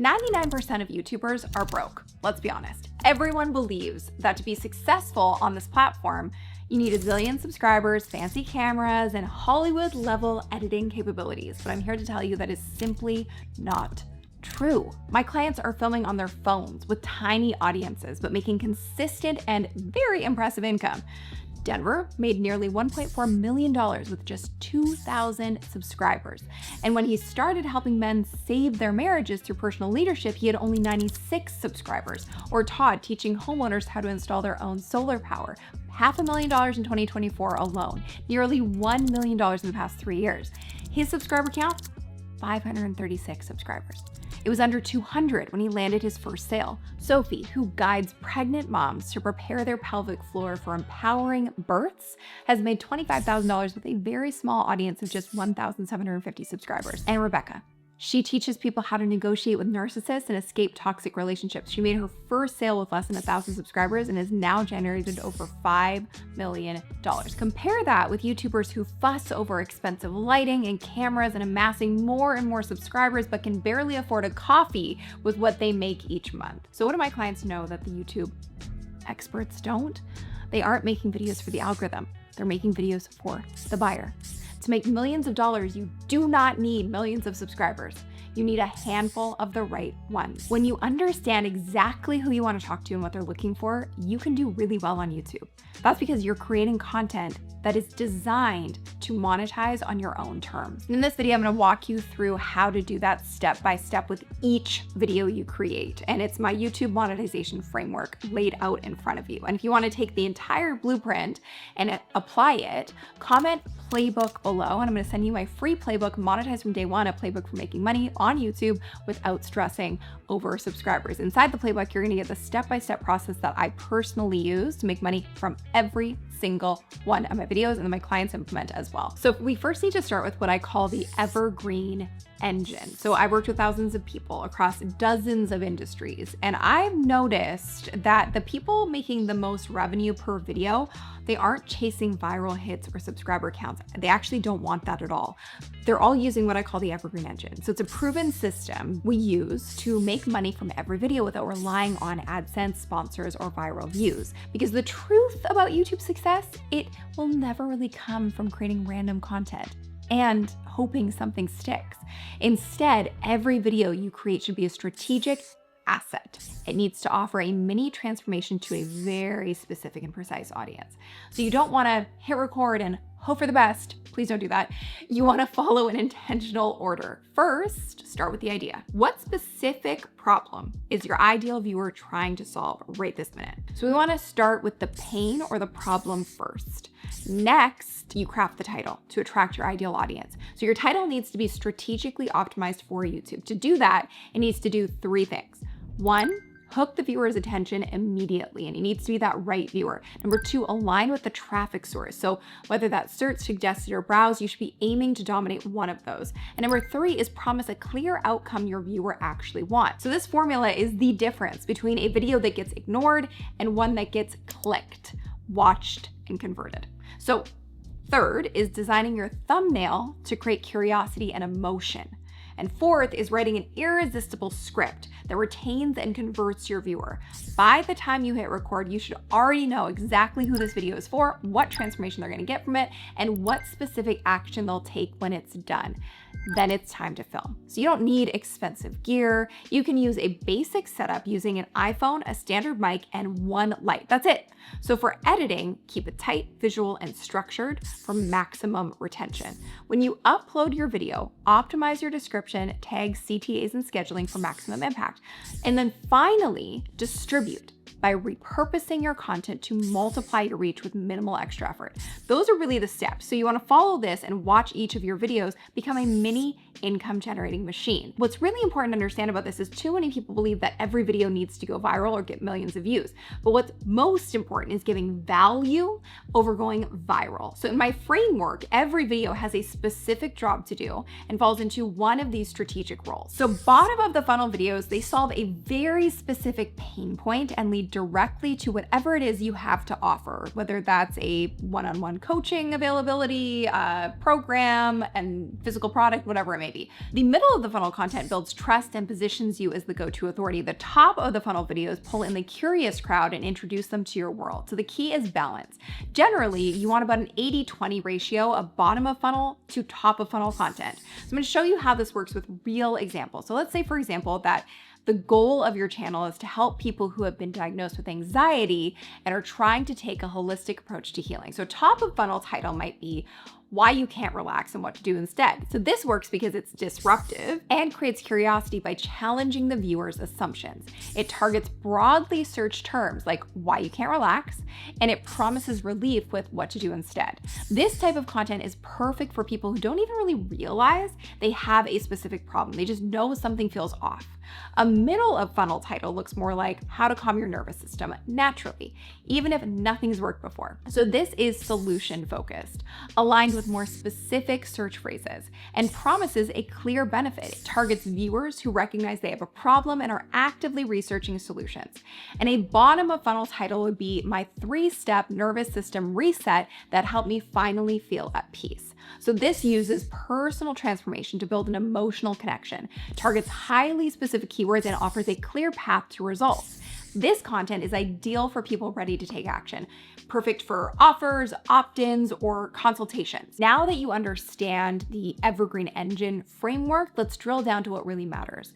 99% of YouTubers are broke, let's be honest. Everyone believes that to be successful on this platform, you need a zillion subscribers, fancy cameras, and Hollywood-level editing capabilities. But I'm here to tell you that is simply not true. My clients are filming on their phones with tiny audiences, but making consistent and very impressive income. Denver made nearly $1.4 million with just 2,000 subscribers. And when he started helping men save their marriages through personal leadership, he had only 96 subscribers. Or Todd teaching homeowners how to install their own solar power. $500,000 in 2024 alone, nearly $1 million in the past 3 years. His subscriber count, 536 subscribers. It was under 200 when he landed his first sale. Sophie, who guides pregnant moms to prepare their pelvic floor for empowering births, has made $25,000 with a very small audience of just 1,750 subscribers. And Rebecca, she teaches people how to negotiate with narcissists and escape toxic relationships. She made her first sale with less than 1,000 subscribers and has now generated over $5 million. Compare that with YouTubers who fuss over expensive lighting and cameras and amassing more and more subscribers, but can barely afford a coffee with what they make each month. So what do my clients know that the YouTube experts don't? They aren't making videos for the algorithm. They're making videos for the buyer. To make millions of dollars, you do not need millions of subscribers. You need a handful of the right ones. When you understand exactly who you want to talk to and what they're looking for, you can do really well on YouTube. That's because you're creating content that is designed to monetize on your own terms. In this video, I'm going to walk you through how to do that step by step with each video you create. And it's my YouTube monetization framework laid out in front of you. And if you want to take the entire blueprint and apply it, comment playbook below, and I'm going to send you my free playbook, Monetize from Day One, a playbook for making money on YouTube without stressing over subscribers. Inside the playbook, you're going to get the step-by-step process that I personally use to make money from every single one of my videos, and then my clients implement as well. So we first need to start with what I call the Evergreen Engine. So I worked with thousands of people across dozens of industries, and I've noticed that the people making the most revenue per video, they aren't chasing viral hits or subscriber counts. They actually don't want that at all. They're all using what I call the Evergreen Engine. So it's a proven system we use to make money from every video without relying on AdSense, sponsors, or viral views. Because the truth about YouTube success, it will never really come from creating random content and hoping something sticks. Instead, every video you create should be a strategic asset. It needs to offer a mini transformation to a very specific and precise audience. So you don't want to hit record and hope for the best. Please don't do that. You want to follow an intentional order. First, start with the idea. What specific problem is your ideal viewer trying to solve right this minute? So we want to start with the pain or the problem first. Next, you craft the title to attract your ideal audience. So your title needs to be strategically optimized for YouTube. To do that, it needs to do 3 things. 1, hook the viewer's attention immediately, and it needs to be that right viewer. Number 2, align with the traffic source. So whether that's search, suggested, or browse, you should be aiming to dominate one of those. And number 3 is promise a clear outcome your viewer actually wants. So this formula is the difference between a video that gets ignored and one that gets clicked, watched, and converted. So third is designing your thumbnail to create curiosity and emotion. And fourth is writing an irresistible script that retains and converts your viewer. By the time you hit record, you should already know exactly who this video is for, what transformation they're gonna get from it, and what specific action they'll take when it's done. Then it's time to film. So you don't need expensive gear. You can use a basic setup using an iPhone, a standard mic, and one light. That's it. So for editing, keep it tight, visual, and structured for maximum retention. When you upload your video, optimize your description, tags, CTAs, and scheduling for maximum impact. And then finally, distribute by repurposing your content to multiply your reach with minimal extra effort. Those are really the steps. So you want to follow this and watch each of your videos become a mini income generating machine. What's really important to understand about this is too many people believe that every video needs to go viral or get millions of views. But what's most important is giving value over going viral. So in my framework, every video has a specific job to do and falls into one of these strategic roles. So bottom of the funnel videos, they solve a very specific pain point and lead directly to whatever it is you have to offer, whether that's a one-on-one coaching availability, program, and physical product, whatever it may be. The middle of the funnel content builds trust and positions you as the go-to authority. The top of the funnel videos pull in the curious crowd and introduce them to your world. So the key is balance. Generally, you want about an 80-20 ratio of bottom of funnel to top of funnel content. So I'm going to show you how this works with real examples. So let's say, for example, that the goal of your channel is to help people who have been diagnosed with anxiety and are trying to take a holistic approach to healing. So top of funnel title might be why you can't relax and what to do instead. So this works because it's disruptive and creates curiosity by challenging the viewer's assumptions. It targets broadly searched terms like why you can't relax, and it promises relief with what to do instead. This type of content is perfect for people who don't even really realize they have a specific problem. They just know something feels off. A middle of funnel title looks more like how to calm your nervous system naturally, even if nothing's worked before. So this is solution focused, aligned with more specific search phrases, and promises a clear benefit. It targets viewers who recognize they have a problem and are actively researching solutions. And a bottom of funnel title would be my 3-step nervous system reset that helped me finally feel at peace. So this uses personal transformation to build an emotional connection, targets highly specific keywords, and offers a clear path to results. This content is ideal for people ready to take action, perfect for offers, opt-ins, or consultations. Now that you understand the Evergreen Engine framework, let's drill down to what really matters: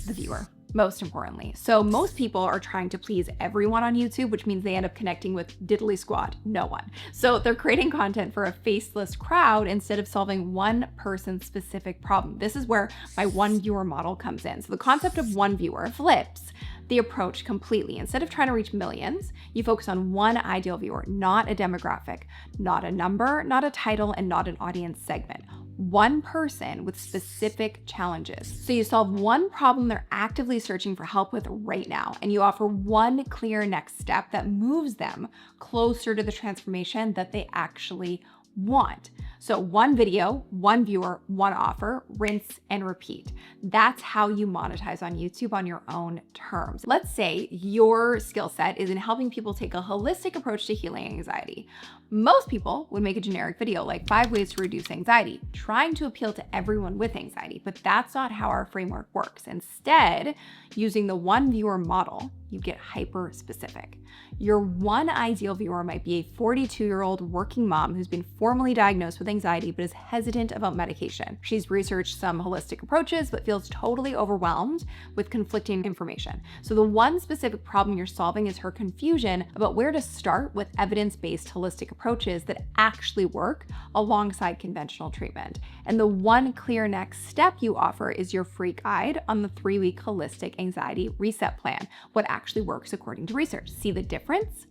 the viewer. Most importantly. So most people are trying to please everyone on YouTube, which means they end up connecting with diddly squat, no one. So they're creating content for a faceless crowd instead of solving one person's specific problem. This is where my one viewer model comes in. So the concept of one viewer flips the approach completely. Instead of trying to reach millions, you focus on one ideal viewer, not a demographic, not a number, not a title, and not an audience segment. One person with specific challenges. So you solve one problem they're actively searching for help with right now, and you offer one clear next step that moves them closer to the transformation that they actually want. So one video, one viewer, one offer, rinse and repeat. That's how you monetize on YouTube on your own terms. Let's say your skill set is in helping people take a holistic approach to healing anxiety. Most people would make a generic video like 5 ways to reduce anxiety, trying to appeal to everyone with anxiety, but that's not how our framework works. Instead, using the one viewer model, you get hyper specific. Your one ideal viewer might be a 42-year-old working mom who's been formally diagnosed with anxiety but is hesitant about medication. She's researched some holistic approaches but feels totally overwhelmed with conflicting information. So the one specific problem you're solving is her confusion about where to start with evidence-based holistic approaches that actually work alongside conventional treatment. And the one clear next step you offer is your free guide on the 3-week holistic anxiety reset plan, what actually works according to research. See the difference?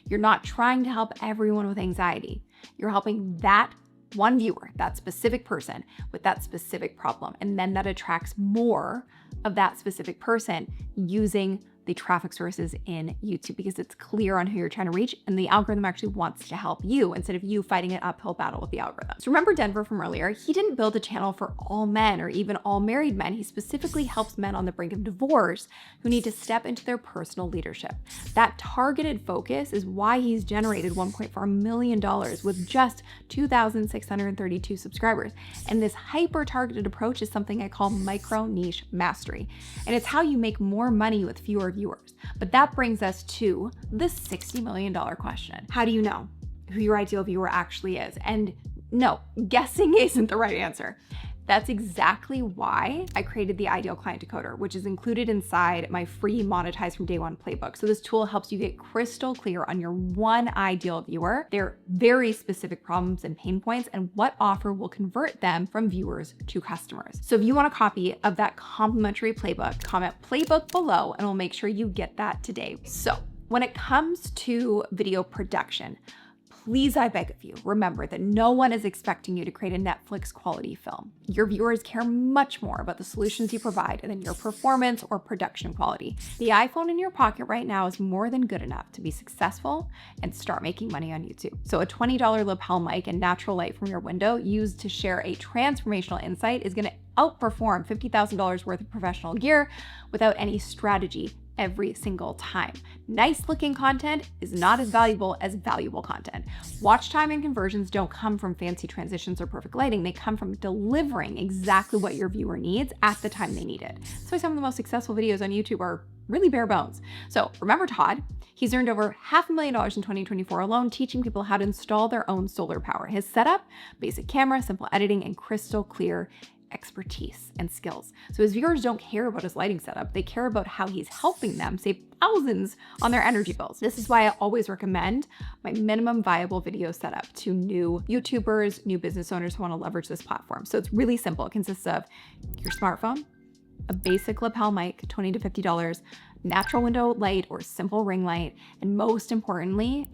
You're not trying to help everyone with anxiety. You're helping that one viewer, that specific person with that specific problem. And then that attracts more of that specific person using the traffic sources in YouTube because it's clear on who you're trying to reach, and the algorithm actually wants to help you instead of you fighting an uphill battle with the algorithm. So remember Denver from earlier? He didn't build a channel for all men or even all married men. He specifically helps men on the brink of divorce who need to step into their personal leadership. That targeted focus is why he's generated $1.4 million with just 2,632 subscribers. And this hyper-targeted approach is something I call micro niche mastery. And it's how you make more money with fewer viewers. But that brings us to the $60 million question. How do you know who your ideal viewer actually is? And no, guessing isn't the right answer. That's exactly why I created the Ideal Client Decoder, which is included inside my free Monetize from Day One playbook. So this tool helps you get crystal clear on your one ideal viewer, their very specific problems and pain points, and what offer will convert them from viewers to customers. So if you want a copy of that complimentary playbook, comment playbook below and we'll make sure you get that today. So when it comes to video production, please, I beg of you, remember that no one is expecting you to create a Netflix quality film. Your viewers care much more about the solutions you provide than your performance or production quality. The iPhone in your pocket right now is more than good enough to be successful and start making money on YouTube. So a $20 lapel mic and natural light from your window used to share a transformational insight is going to outperform $50,000 worth of professional gear without any strategy, every single time. Nice looking content is not as valuable as valuable content. Watch time and conversions don't come from fancy transitions or perfect lighting. They come from delivering exactly what your viewer needs at the time they need it. That's why some of the most successful videos on YouTube are really bare bones. So remember Todd, he's earned over $500,000 in 2024 alone teaching people how to install their own solar power. His setup, basic camera, simple editing, and crystal clear expertise and skills. So his viewers don't care about his lighting setup. They care about how he's helping them save thousands on their energy bills. This is why I always recommend my minimum viable video setup to new YouTubers, new business owners who want to leverage this platform. So it's really simple. It consists of your smartphone, a basic lapel mic, $20 to $50, natural window light or simple ring light, and most importantly,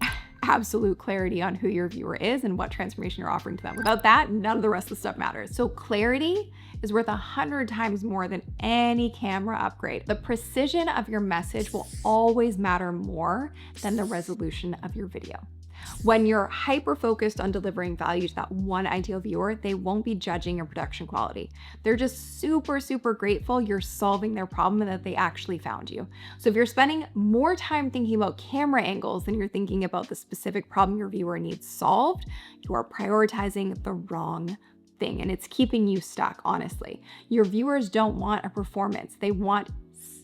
absolute clarity on who your viewer is and what transformation you're offering to them. Without that, none of the rest of the stuff matters. So clarity is worth 100 times more than any camera upgrade. The precision of your message will always matter more than the resolution of your video. When you're hyper-focused on delivering value to that one ideal viewer, they won't be judging your production quality. They're just super, super grateful you're solving their problem and that they actually found you. So if you're spending more time thinking about camera angles than you're thinking about the specific problem your viewer needs solved, you are prioritizing the wrong thing, and it's keeping you stuck, honestly. Your viewers don't want a performance. They want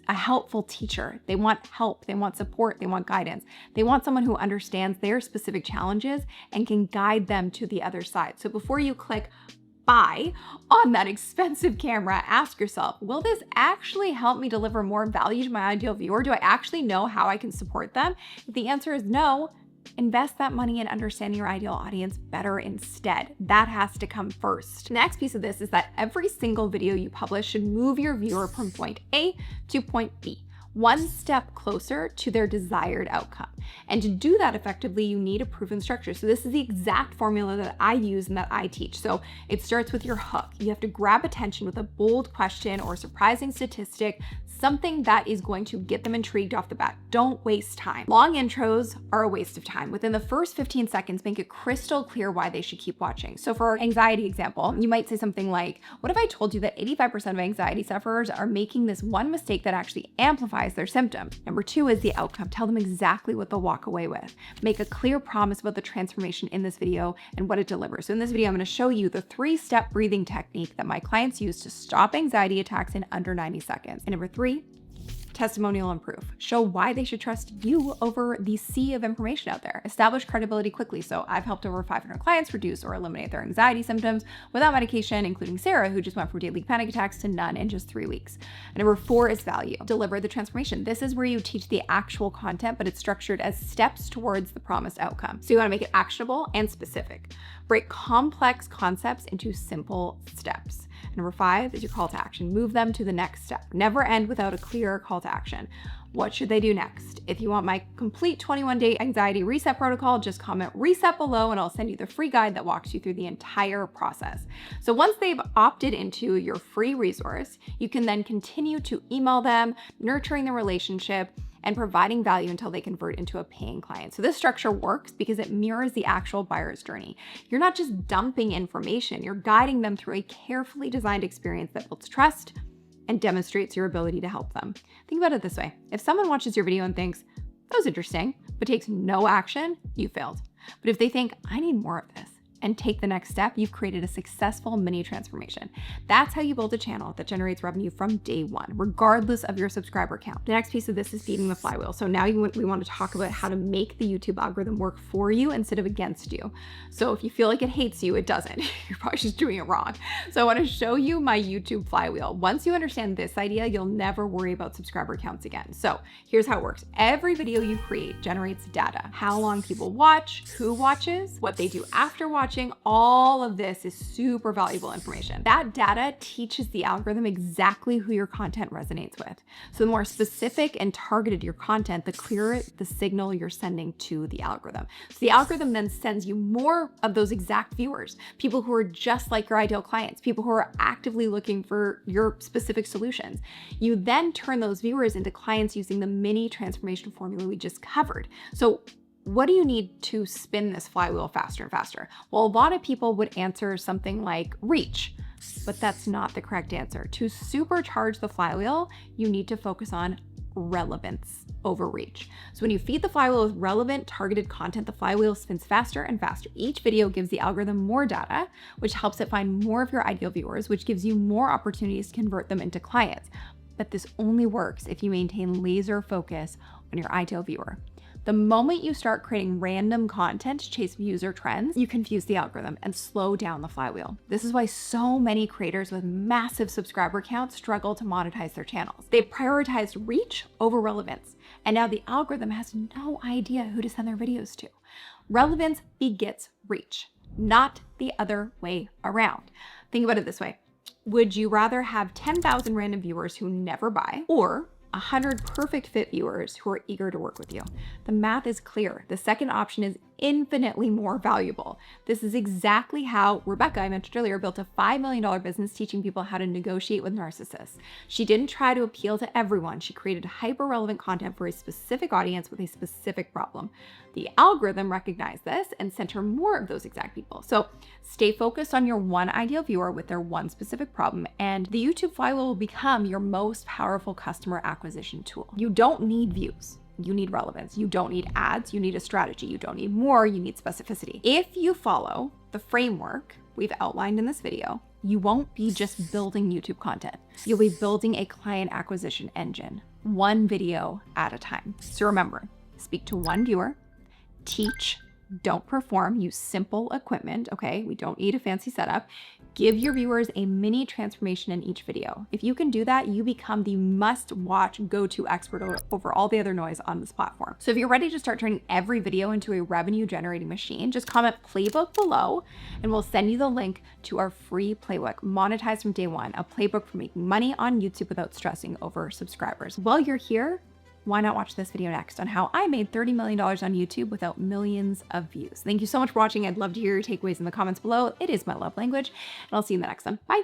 a helpful teacher. They want help, they want support, they want guidance. They want someone who understands their specific challenges and can guide them to the other side. So before you click buy on that expensive camera, ask yourself, will this actually help me deliver more value to my ideal viewer? Do I actually know how I can support them? If the answer is no, invest that money in understanding your ideal audience better instead. That has to come first. Next piece of this is that every single video you publish should move your viewer from point A to point B, one step closer to their desired outcome. And to do that effectively, you need a proven structure. So this is the exact formula that I use and that I teach. So it starts with your hook. You have to grab attention with a bold question or surprising statistic, something that is going to get them intrigued off the bat. Don't waste time. Long intros are a waste of time. Within the first 15 seconds, make it crystal clear why they should keep watching. So for our anxiety example, you might say something like, what if I told you that 85% of anxiety sufferers are making this one mistake that actually amplifies their symptom? Number 2 is the outcome. Tell them exactly what they'll walk away with. Make a clear promise about the transformation in this video and what it delivers. So in this video, I'm going to show you the 3-step breathing technique that my clients use to stop anxiety attacks in under 90 seconds. And number 3, testimonial and proof. Show why they should trust you over the sea of information out there. Establish credibility quickly. So I've helped over 500 clients reduce or eliminate their anxiety symptoms without medication, including Sarah, who just went from daily panic attacks to none in just 3 weeks. And number 4 is value. Deliver the transformation. This is where you teach the actual content, but it's structured as steps towards the promised outcome. So you want to make it actionable and specific. Break complex concepts into simple steps. Number 5 is your call to action. Move them to the next step. Never end without a clear call to action. What should they do next? If you want my complete 21-day anxiety reset protocol, just comment reset below and I'll send you the free guide that walks you through the entire process. So once they've opted into your free resource, you can then continue to email them, nurturing the relationship, and providing value until they convert into a paying client. So this structure works because it mirrors the actual buyer's journey. You're not just dumping information, you're guiding them through a carefully designed experience that builds trust and demonstrates your ability to help them. Think about it this way. If someone watches your video and thinks, that was interesting, but takes no action, you failed. But if they think, I need more of this, and take the next step, you've created a successful mini transformation. That's how you build a channel that generates revenue from day one, regardless of your subscriber count. The next piece of this is feeding the flywheel. So now we want to talk about how to make the YouTube algorithm work for you instead of against you. So if you feel like it hates you, it doesn't. You're probably just doing it wrong. So I want to show you my YouTube flywheel. Once you understand this idea, you'll never worry about subscriber counts again. So here's how it works. Every video you create generates data. How long people watch, who watches, what they do after watching, all of this is super valuable information. That data teaches the algorithm exactly who your content resonates with. So the more specific and targeted your content, the clearer the signal you're sending to the algorithm. So the algorithm then sends you more of those exact viewers, people who are just like your ideal clients, people who are actively looking for your specific solutions. You then turn those viewers into clients using the mini transformation formula we just covered. So what do you need to spin this flywheel faster and faster? Well, a lot of people would answer something like reach, but that's not the correct answer. To supercharge the flywheel, you need to focus on relevance over reach. So when you feed the flywheel with relevant, targeted content, the flywheel spins faster and faster. Each video gives the algorithm more data, which helps it find more of your ideal viewers, which gives you more opportunities to convert them into clients. But this only works if you maintain laser focus on your ideal viewer. The moment you start creating random content to chase user trends, you confuse the algorithm and slow down the flywheel. This is why so many creators with massive subscriber counts struggle to monetize their channels. They've prioritized reach over relevance, and now the algorithm has no idea who to send their videos to. Relevance begets reach, not the other way around. Think about it this way. Would you rather have 10,000 random viewers who never buy, or 100 perfect fit viewers who are eager to work with you? The math is clear. The second option is infinitely more valuable. This is exactly how Rebecca, I mentioned earlier, built a $5 million business teaching people how to negotiate with narcissists. She didn't try to appeal to everyone. She created hyper-relevant content for a specific audience with a specific problem. The algorithm recognized this and sent her more of those exact people. So stay focused on your one ideal viewer with their one specific problem, and the YouTube flywheel will become your most powerful customer acquisition tool. You don't need views. You need relevance. You don't need ads. You need a strategy. You don't need more. You need specificity. If you follow the framework we've outlined in this video, you won't be just building YouTube content. You'll be building a client acquisition engine, one video at a time. So remember, speak to one viewer, teach, don't perform, use simple equipment, okay? We don't need a fancy setup. Give your viewers a mini transformation in each video. If you can do that, you become the must-watch, go-to expert over all the other noise on this platform. So if you're ready to start turning every video into a revenue-generating machine, just comment playbook below and we'll send you the link to our free playbook, Monetize from Day One, a playbook for making money on YouTube without stressing over subscribers. While you're here, why not watch this video next on how I made $30 million on YouTube without millions of views? Thank you so much for watching. I'd love to hear your takeaways in the comments below. It is my love language, and I'll see you in the next one. Bye.